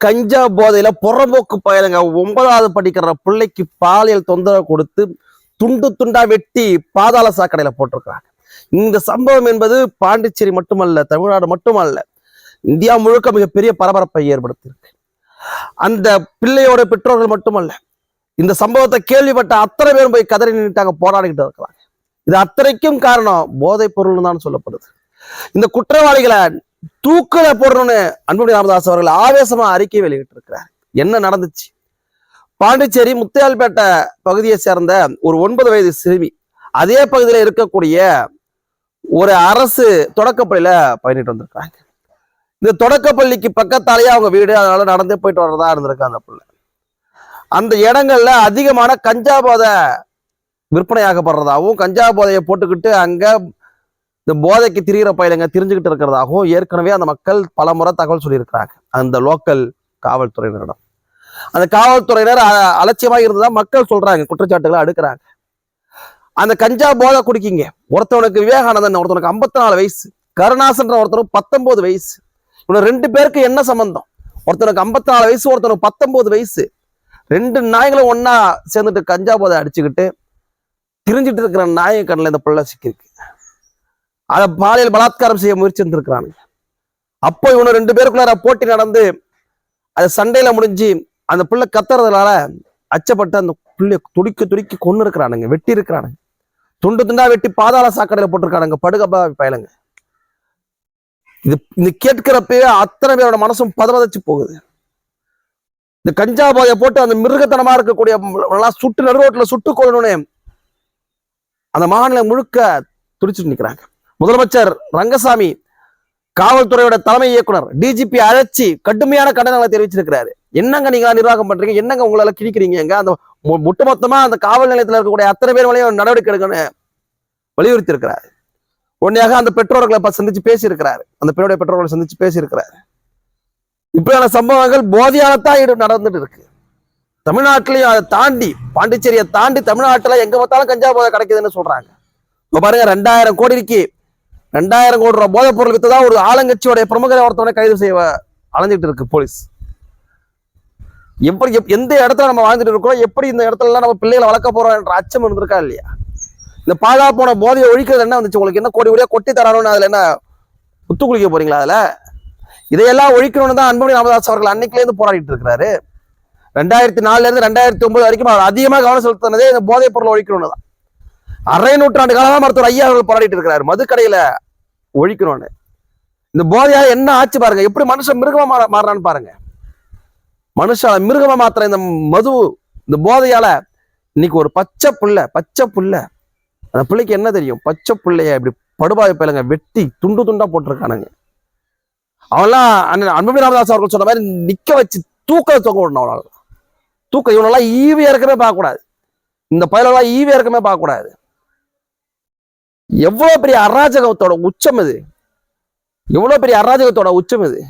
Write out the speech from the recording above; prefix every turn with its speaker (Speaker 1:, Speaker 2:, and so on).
Speaker 1: கஞ்சா போதையில புறம்போக்கு பயலுங்க 9வது படிக்கிற பிள்ளைக்கு பாலியல் தொந்தரவு கொடுத்து துண்டு துண்டா வெட்டி பாதாள சாக்கடையில போட்டிருக்கிறாங்க. இந்த சம்பவம் என்பது பாண்டிச்சேரி மட்டுமல்ல, தமிழ்நாடு மட்டுமல்ல, இந்தியா முழுக்க மிகப்பெரிய பரபரப்பை ஏற்படுத்தியிருக்கு. அந்த பிள்ளையோட பெற்றோர்கள் மட்டுமல்ல, இந்த சம்பவத்தை கேள்விப்பட்ட அத்தனை பேரும் போய் கதறி நின்றுட்டாங்க, போராடிக்கிட்டு இருக்கிறாங்க. இது அத்தனைக்கும் காரணம் போதைப் பொருள் தான் சொல்லப்படுது. இந்த குற்றவாளிகளை தூக்கல போடணும்னு அன்புமணி ராமதாஸ் அவர்கள் ஆவேசமா அறிக்கை வெளியிட்டு இருக்கிறார். என்ன நடந்துச்சு? பாண்டிச்சேரி முத்தியால்பேட்டை பகுதியை சேர்ந்த ஒரு 9 வயது சிறுமி அதே பகுதியில் இருக்கக்கூடிய ஒரு அரசு தொடக்கப்பள்ளியில பயணிட்டு வந்திருக்காங்க. இந்த தொடக்கப்பள்ளிக்கு பக்கத்தாலேயே அவங்க வீடு, அதனால நடந்தே போயிட்டு வர்றதா இருந்திருக்கு அந்த பிள்ளை. அந்த இடங்கள்ல அதிகமான கஞ்சா போதை விற்பனையாகப்படுறதாகவும், கஞ்சா போதையை போட்டுக்கிட்டு அங்க இந்த போதைக்கு திரிகிற பயிலுங்க திரிஞ்சுக்கிட்டு இருக்கிறதாகவும் ஏற்கனவே அந்த மக்கள் பல முறை தகவல் சொல்லியிருக்கிறாங்க அந்த லோக்கல் காவல்துறையினரிடம். அந்த காவல்துறையினர் அலட்சியமாக இருந்ததா மக்கள் சொல்றாங்க, குற்றச்சாட்டுகளை அடுக்கிறாங்க. அந்த கஞ்சா போதை குடிக்கிங்க, ஒருத்தவனுக்கு விவேகானந்தன், ஒருத்தவனுக்கு 54 வயசு, கருணாசன்ற ஒருத்தனுக்கு 19 வயசு. இவங்க 2 பேருக்கு என்ன சம்பந்தம்? ஒருத்தனுக்கு 54 வயசு, ஒருத்தனுக்கு 19 வயசு. 2 நாய்களும் ஒன்னா சேர்ந்துட்டு கஞ்சா போதை அடிச்சுக்கிட்டு திரிஞ்சிட்டு இருக்கிற நாய கண்ணில் இந்த பிள்ளை சிக்கிருக்கு. அதை பாலியல் பலாத்காரம் செய்ய முயற்சி இருந்திருக்கிறானுங்க. அப்போ இவனு 2 பேருக்குள்ளார போட்டி நடந்து அது சண்டையில முடிஞ்சு அந்த பிள்ளை கத்துறதுனால அச்சப்பட்டு அந்த பிள்ளைய துடிக்கி கொண்டு இருக்கிறானுங்க, வெட்டி இருக்கிறானுங்க, துண்டு துண்டா வெட்டி பாதாள சாக்கடையில போட்டிருக்கானுங்க, படுகப்பா பயலுங்க. இது கேட்கிறப்பவே அத்தனை பேரோட மனசும் பதவதச்சு போகுது. இந்த கஞ்சா போதையை போட்டு அந்த மிருகத்தனமா இருக்கக்கூடிய சுட்டு நடுரோட்டில் சுட்டு கொள்ளணும்னு அந்த மாநிலம் முழுக்க துடிச்சுட்டு நிற்கிறாங்க. முதலமைச்சர் ரங்கசாமி காவல்துறையோட தலைமை இயக்குனர் டிஜிபி அழைச்சி கடுமையான கண்டனங்களை தெரிவிச்சிருக்கிறாரு. என்னங்க நீங்க நிர்வாகம் பண்றீங்க, என்னங்க உங்களால கிழிக்கிறீங்க, எங்க அந்த ஒட்டுமொத்தமா அந்த காவல் நிலையத்தில் இருக்கக்கூடிய அத்தனை பேர் மேலேயும் நடவடிக்கை எடுக்கணும்னு வலியுறுத்தி இருக்கிறாரு. உடனடியாக அந்த பெற்றோர்களை சந்திச்சு பேசியிருக்கிறாரு, அந்த பெண்ணுடைய பெற்றோர்களை சந்திச்சு பேசியிருக்கிறாரு. இப்படியான சம்பவங்கள் போதையானத்தான் நடந்துட்டு இருக்கு தமிழ்நாட்டிலையும். அதை தாண்டி பாண்டிச்சேரியை தாண்டி தமிழ்நாட்டுல எங்க பார்த்தாலும் கஞ்சா போதை கிடைக்குதுன்னு சொல்றாங்க. இப்ப பாருங்க, 2000 கோடிக்கு 2000 கோடி ரூபாய் போதைப் பொருள் வித்துதான் ஒரு ஆளுங்கட்சியோடைய பிரமுகரை ஒருத்தவனை கைது செய்ய அலைஞ்சிட்டு இருக்கு போலீஸ். எப்படி எந்த இடத்துல நம்ம வாழ்ந்துட்டு இருக்கோம், எப்படி இந்த இடத்துல நம்ம பிள்ளைகளை வளர்க்க போறோம் என்ற அச்சம் இருந்திருக்கா இல்லையா? இந்த பாழா போன போதையை ஒழிக்கிறது என்ன வந்துச்சு உங்களுக்கு? என்ன கோடி கோடியா கொட்டி தரணும்னு அதுல என்ன புத்து குளிக்க போறீங்களா? அதுல இதையெல்லாம் ஒழிக்கணும்னு தான் அன்புமணி ராமதாஸ் அவர்கள் அன்னைக்குல இருந்து போராடிட்டு இருக்கிறாரு. 2004 இருந்து 2009 வரைக்கும் அவர் அதிகமாக கவனம் செலுத்தினதே இந்த போதைப் பொருளை ஒழிக்கணும்னு தான். அரை நூற்றாண்டு காலமா மருத்துவர் ஐயா அவர்கள் போராடிட்டு இருக்கிறாரு மதுக்கடையில ஒழிக்கணும்னு. இந்த போதையால என்ன ஆச்சு பாருங்க, எப்படி மனுஷன் மிருகமா மாறுறான்னு பாருங்க. மனுஷன் மிருகமா மாத்திர இந்த மது, இந்த போதையால இன்னைக்கு ஒரு பச்சை புள்ள அந்த பிள்ளைக்கு என்ன தெரியும்? பச்சை பிள்ளைய இப்படி படுபாய் பயிலுங்க வெட்டி துண்டு துண்டா போட்டிருக்கானுங்க. அவன்லாம் அன்புமணி ராமதாஸ் அவர்கள் சொன்ன மாதிரி நிக்க வச்சு தூக்க தொங்க விடணும். அவனால தூக்க இவனெல்லாம் ஈவியா இருக்கமே பார்க்க கூடாது, இந்த பயிலெல்லாம் ஈவியா இருக்கமே பார்க்க கூடாது. எவ்வளவு பெரிய அராஜகத்தோட உச்சம் இது, எவ்வளவு பெரிய அராஜகத்தோட உச்சம் இது.